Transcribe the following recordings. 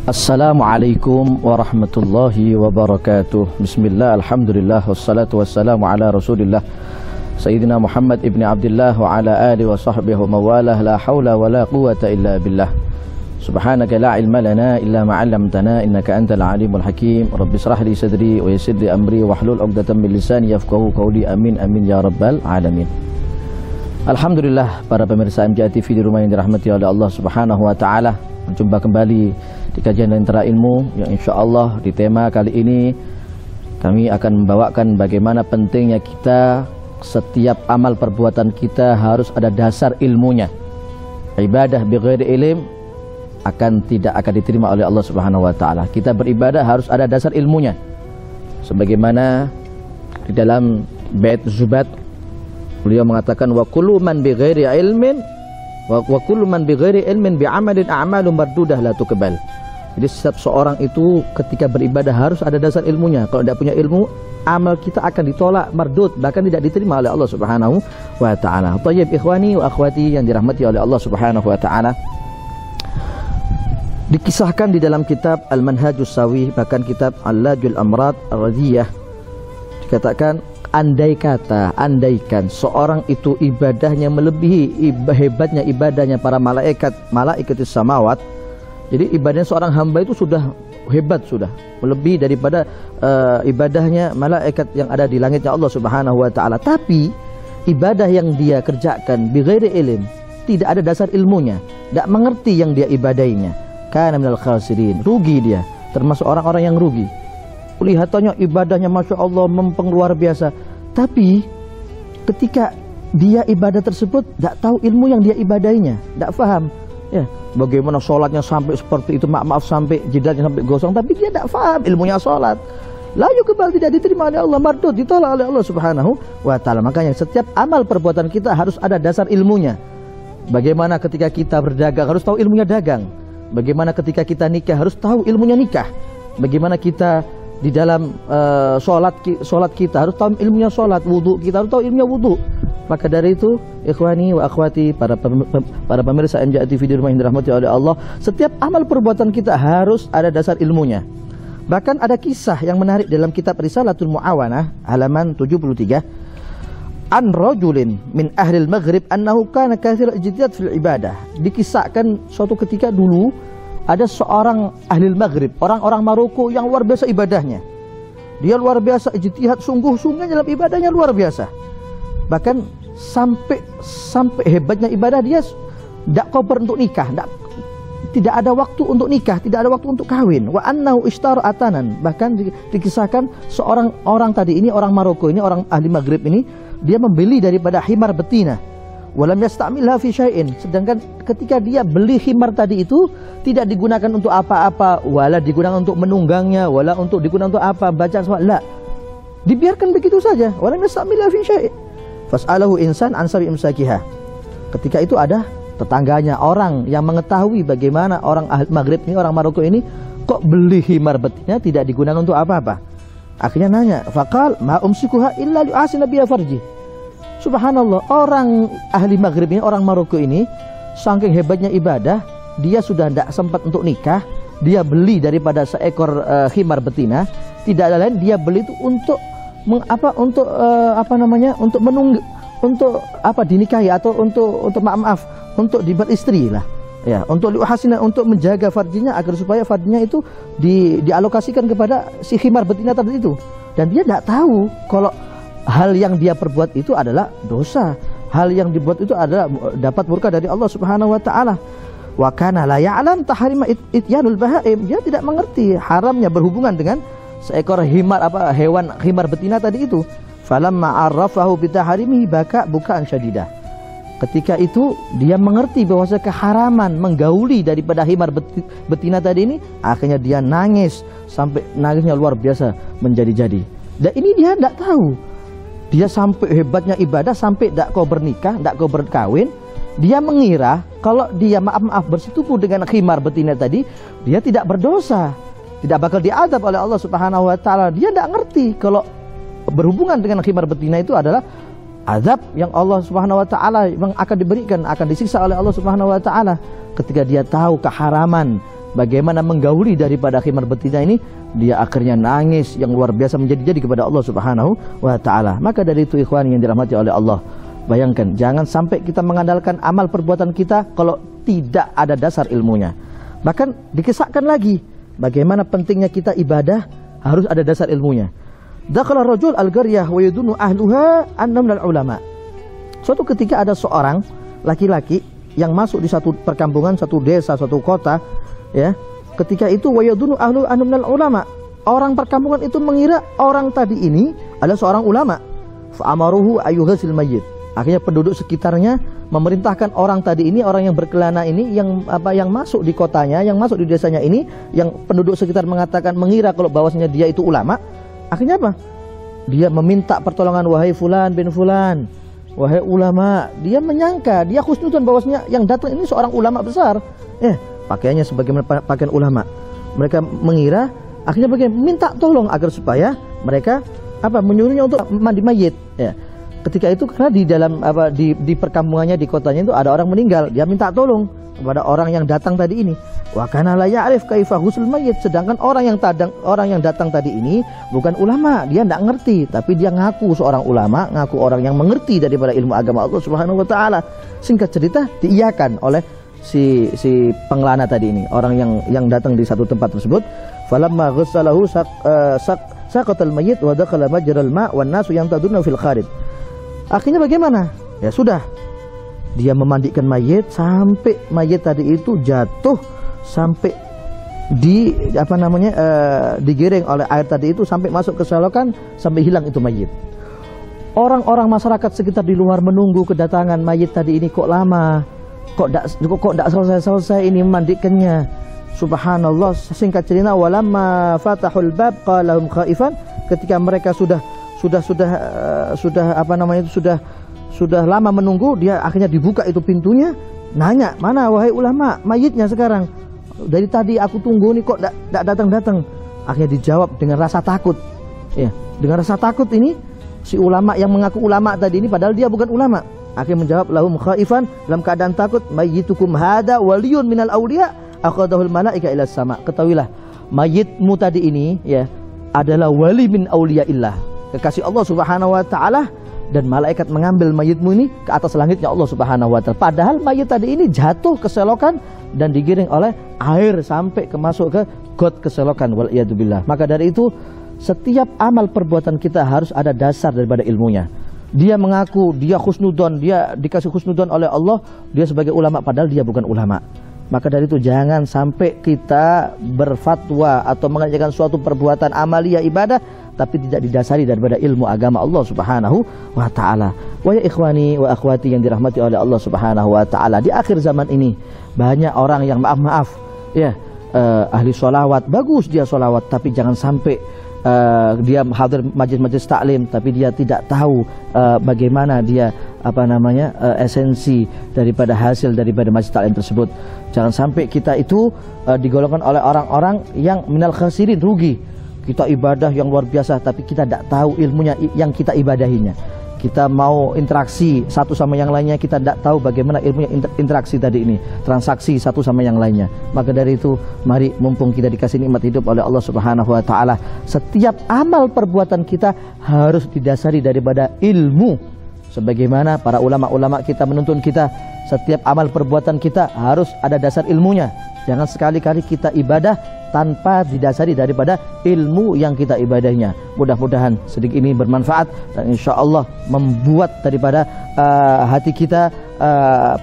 Assalamualaikum warahmatullahi wabarakatuh. Bismillah, alhamdulillah, wassalatu wassalamu ala rasulillah Sayyidina Muhammad ibn Abdullah wa ala alihi wa sahbihi wa mawalah. La hawla wa la quwata illa billah. Subhanaka la ilma lana illa ma'allamtana innaka antal alimul hakim. Rabbi israh li sadri wa yassir li amri wahlul 'uqdatam min lisani yafqahu qawli. Amin amin ya rabbal alamin. Alhamdulillah, para pemirsa MJ TV di rumah yang dirahmati oleh Allah Subhanahu wa taala. Berjumpa kembali di kajian Lentera Ilmu yang insyaallah di tema kali ini kami akan membawakan bagaimana pentingnya kita setiap amal perbuatan kita harus ada dasar ilmunya. Ibadah bighairi ilm tidak akan diterima oleh Allah Subhanahu wa taala. Kita beribadah harus ada dasar ilmunya. Sebagaimana di dalam bait Zubat beliau mengatakan wa kullu man bighairi ilmin wa kullu man bighairi ilmin bi'amalin a'malu mardudah la tuqbal. Jadi setiap seorang itu ketika beribadah harus ada dasar ilmunya. Kalau tidak punya ilmu, amal kita akan ditolak, mardud, bahkan tidak diterima oleh Allah Subhanahu wa taala. Thayyib ikhwani wa akhwati yang dirahmati oleh Allah Subhanahu wa taala. Dikisahkan di dalam kitab Al-Manhajus Sawih, bahkan kitab Al-Lajul Amrad Ar-Radiyah, dikatakan andaikan seorang itu ibadahnya melebihi hebatnya ibadahnya para malaikat samawat. Jadi ibadahnya seorang hamba itu sudah hebat, sudah melebihi daripada ibadahnya malaikat yang ada di langitnya Allah Subhanahu wa taala. Tapi ibadah yang dia kerjakan bighairi ilm, tidak ada dasar ilmunya, tidak mengerti yang dia ibadahinya, kana minal khasirin, rugi dia, termasuk orang-orang yang rugi. Kelihatannya ibadahnya Masya Allah mempeng luar biasa, tapi ketika dia ibadah tersebut tidak tahu ilmu yang dia ibadahinya, tidak paham ya, bagaimana sholatnya sampai seperti itu, maaf sampai jidatnya sampai gosong, tapi dia tidak paham ilmunya sholat. Layu kebal, tidak diterima oleh Allah, mardud, ditolak oleh Allah Subhanahu wa taala. Makanya setiap amal perbuatan kita harus ada dasar ilmunya. Bagaimana ketika kita berdagang harus tahu ilmunya dagang. Bagaimana ketika kita nikah harus tahu ilmunya nikah. Bagaimana kita di dalam sholat kita harus tahu ilmunya sholat, wudhu kita harus tahu ilmunya wudhu. Maka dari itu ikhwani wa akhwati, para pemirsa MJ TV di rumah yang dirahmati oleh Allah, setiap amal perbuatan kita harus ada dasar ilmunya. Bahkan ada kisah yang menarik dalam kitab Risalatul Mu'awanah halaman 73, an rajulin min ahlil maghrib annahu kana katsir ijtihad fil ibadah. Dikisahkan suatu ketika dulu ada seorang ahli maghrib, orang-orang Maroko yang luar biasa ibadahnya. Dia luar biasa ijtihad, sungguh-sungguh dalam ibadahnya luar biasa. Bahkan sampai hebatnya ibadah dia tidak kober untuk nikah, tidak ada waktu untuk nikah, tidak ada waktu untuk kawin. Wa annahu ishtara atanan. Bahkan dikisahkan seorang orang tadi ini, orang Maroko ini, orang ahli maghrib ini, dia membeli daripada himar betina. Walam yastamilha fi syai'in. Sedangkan ketika dia beli himar tadi itu tidak digunakan untuk apa-apa, wala digunakan untuk menunggangnya, wala untuk digunakan untuk apa, bacaan semua, la. Dibiarkan begitu saja. Walam yastamilha fi syai'in. Fas'alahu insan an sabi imsakiha. Ketika itu ada tetangganya, orang yang mengetahui bagaimana orang ahli maghrib ini, orang Maroko ini kok beli himar betina tidak digunakan untuk apa-apa. Akhirnya nanya, faqal ma umsikuha illa li'asina biha farji. Subhanallah, orang ahli maghrib ini, orang Maroko ini, saking hebatnya ibadah, dia sudah tidak sempat untuk nikah, dia beli daripada seekor himar betina, tidak ada lain, dia beli itu untuk untuk dinikahi atau untuk maaf untuk beristri lah, ya, untuk liuhasina, untuk menjaga farjinya agar supaya farjinya itu dialokasikan kepada si himar betina tadi itu. Dan dia tidak tahu kalau hal yang dia perbuat itu adalah dosa. Hal yang dibuat itu adalah dapat murka dari Allah Subhanahu wa taala. Wa kana la ya'lam tahrima ityanul bahaim. Dia tidak mengerti haramnya berhubungan dengan seekor hewan himar betina tadi itu. Falamma arrafahu bitahrimihi bukaan syadidah. Ketika itu dia mengerti bahwa keharaman menggauli daripada himar betina tadi ini, akhirnya dia nangis sampai nangisnya luar biasa menjadi-jadi. Dan ini dia tidak tahu. Dia sampai hebatnya ibadah, sampai tidak kau bernikah, tidak kau berkawin. Dia mengira kalau dia maaf bersetubuh dengan khimar betina tadi, dia tidak berdosa, tidak bakal diadab oleh Allah Subhanahu wa taala. Dia tidak ngerti kalau berhubungan dengan khimar betina itu adalah azab yang Allah Subhanahu wa taala yang akan diberikan, akan disiksa oleh Allah Subhanahu wa taala. Ketika dia tahu keharaman bagaimana menggauli daripada khimar betina ini, dia akhirnya nangis yang luar biasa menjadi-jadi kepada Allah Subhanahu wa taala. Maka dari itu ikhwan yang dirahmati oleh Allah, bayangkan jangan sampai kita mengandalkan amal perbuatan kita kalau tidak ada dasar ilmunya. Bahkan dikisahkan lagi bagaimana pentingnya kita ibadah harus ada dasar ilmunya. Dakhala rajul al-qaryah wa yadunu ahluha annahum minal ulama. Suatu ketika ada seorang laki-laki yang masuk di satu perkampungan, satu desa, satu kota, ya. Ketika itu wa yadunu ahlu annahum minal ulama. Orang perkampungan itu mengira orang tadi ini adalah seorang ulama. Fa amaruhu ayyuhasil mayyit. Akhirnya penduduk sekitarnya memerintahkan orang tadi ini, orang yang berkelana ini, yang masuk di kotanya, yang masuk di desanya ini, yang penduduk sekitar mengatakan mengira kalau bahwasanya dia itu ulama. Akhirnya apa? Dia meminta pertolongan, wahai fulan bin fulan, wahai ulama. Dia menyangka, dia khusnudzon bahwasanya yang datang ini seorang ulama besar. Pakaiannya sebagaimana pakaian ulama. Mereka mengira, akhirnya bagaimana? Minta tolong agar supaya mereka menyuruhnya untuk mandi mayit. Ya. Ketika itu karena di dalam di perkampungannya, di kotanya itu ada orang meninggal, dia minta tolong kepada orang yang datang tadi ini. Wa kana la ya'rif kaifa ghusl mayyit, sedangkan orang yang datang tadi ini bukan ulama, dia tidak ngerti, tapi dia ngaku seorang ulama, ngaku orang yang mengerti daripada ilmu agama Allah Subhanahu wa taala. Singkat cerita, diiyakan oleh si pengelana tadi ini, orang yang datang di satu tempat tersebut. Falamma ghassalahu saqatal mayyit wa dakhala majral ma' wan nasu yantaduna fil kharij. Akhirnya bagaimana? Ya sudah, dia memandikan mayit sampai mayit tadi itu jatuh, sampai digiring oleh air tadi itu sampai masuk ke selokan, sampai hilang itu mayit. Orang-orang masyarakat sekitar di luar menunggu kedatangan mayit tadi ini, kok lama, kok tidak selesai ini memandikannya. Subhanallah. Singkat cerita, walamma fatahul bab qalahum khaifan, ketika mereka sudah lama menunggu, dia akhirnya dibuka itu pintunya, nanya, mana wahai ulama, mayitnya sekarang, dari tadi aku tunggu nih kok tidak datang-datang. Akhirnya dijawab dengan rasa takut, ya, dengan rasa takut ini si ulama yang mengaku ulama tadi ini padahal dia bukan ulama, akhirnya menjawab lahum khaifan, dalam keadaan takut, mayyitukum hada waliyun minal awliya akhadahul malaika ila sama. Ketahuilah, mayitmu tadi ini ya adalah wali min auliyaillah, kekasih Allah Subhanahu wa taala, dan malaikat mengambil mayitmu ini ke atas langitnya Allah Subhanahu wa taala. Padahal mayit tadi ini jatuh ke selokan dan digiring oleh air sampai masuk ke got keselokan, wal iyadzubillah. Maka dari itu setiap amal perbuatan kita harus ada dasar daripada ilmunya. Dia mengaku dia khusnudzon, dia dikasih khusnudzon oleh Allah, dia sebagai ulama padahal dia bukan ulama. Maka dari itu jangan sampai kita berfatwa atau mengajarkan suatu perbuatan amalia ibadah tapi tidak didasari daripada ilmu agama Allah Subhanahu wa taala. Wa ya ikhwani wa akhwati yang dirahmati oleh Allah Subhanahu wa taala, di akhir zaman ini banyak orang yang maaf ya, ahli sholawat, bagus dia sholawat, tapi jangan sampai dia hadir majlis-majlis taklim tapi dia tidak tahu bagaimana dia esensi daripada hasil daripada majlis taklim tersebut. Jangan sampai kita itu digolongkan oleh orang-orang yang minal khasirin, rugi. Kita ibadah yang luar biasa tapi kita tidak tahu ilmunya yang kita ibadahinya. Kita mau interaksi satu sama yang lainnya, kita tidak tahu bagaimana ilmunya interaksi tadi ini, transaksi satu sama yang lainnya. Maka dari itu mari, mumpung kita dikasih nikmat hidup oleh Allah Subhanahu wa taala, setiap amal perbuatan kita harus didasari daripada ilmu. Sebagaimana para ulama-ulama kita menuntun kita, setiap amal perbuatan kita harus ada dasar ilmunya. Jangan sekali-kali kita ibadah tanpa didasari daripada ilmu yang kita ibadahnya. Mudah-mudahan sedikit ini bermanfaat dan insya Allah membuat daripada hati kita,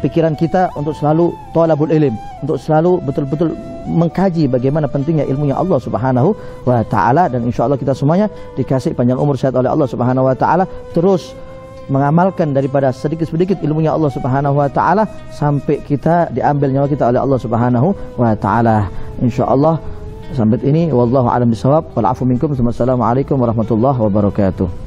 pikiran kita untuk selalu thalabul ilm, untuk selalu betul-betul mengkaji bagaimana pentingnya ilmunya Allah Subhanahu wa taala. Dan insya Allah kita semuanya dikasih panjang umur sehat oleh Allah Subhanahu wa taala, terus mengamalkan daripada sedikit-sedikit ilmunya Allah Subhanahu wa taala sampai kita diambil nyawa kita oleh Allah Subhanahu wa taala. Insyaallah sampai ini wallahu a'lam bishawab wal afu minkum. Wassalamualaikum warahmatullahi wabarakatuh.